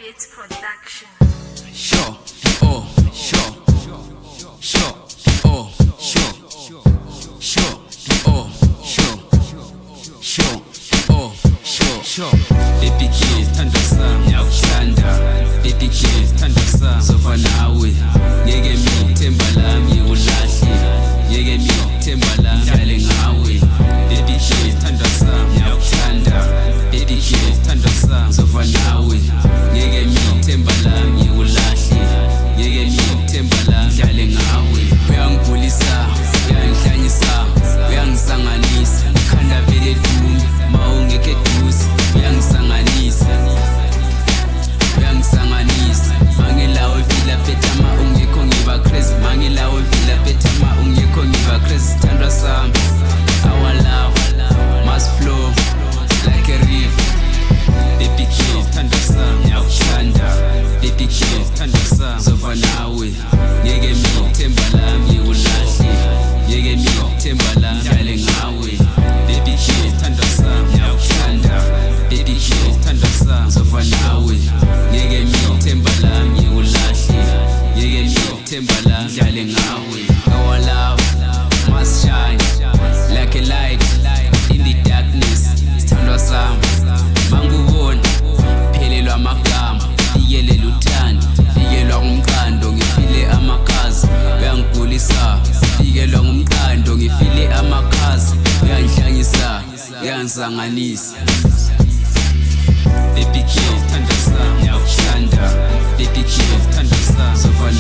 Beats Production. Sure, oh, sure, sure, oh, sure, sure, oh, sure, sure, oh, sure. Baby kiss, thanda sami, ngiyakuthanda. Baby kiss, thanda sami, sofa nawe. Ngeke mithemba lami ulahle. Ngeke mithemba lami dlale ngawe. Baby kiss, thanda sami, ngiyakuthanda. Baby kiss, thanda sami, sofa nawe. Ngeke mithemba lami ulahle. Ngeke mithemba lami dlale ngawe. Uyangigulisa, uyangihlanyisa, uyangisanganisa. Khanda vele dumi, mawungekho eduze. Uyangisanganisa, mangilawe vila petama ungekho ngiba crazy. Mangilawe vila petama ungekho ngiba crazy. Sithandwa sami, our love must flow like a river. Baby kiss, thanda sami, ngiyakuthanda. Baby kiss, thanda sami, sofa nawe. Ngeke mithemba lami ulahle. Ngeke mithemba lami dlale ngawe. Baby kiss, thanda sami, ngiyakuthanda. Baby kiss, thanda sami, sofa nawe. Ngeke mithemba lami ulahle. Ngeke mithemba lami dlale ngawe. Our love must shine like a light in the darkness. Sithandwa sami, mangubona phelelwa amagama. Fikelele uthando, fikelwa ngumqando, ngifile amakhazi. Uyangigulisa, fikelwa ngumqando, ngifile amakhazi. Uyangihlanyisa, uyangisanganisa. Baby kiss, thanda sami, ngiyakuthanda. Baby kiss, thanda sami, sofa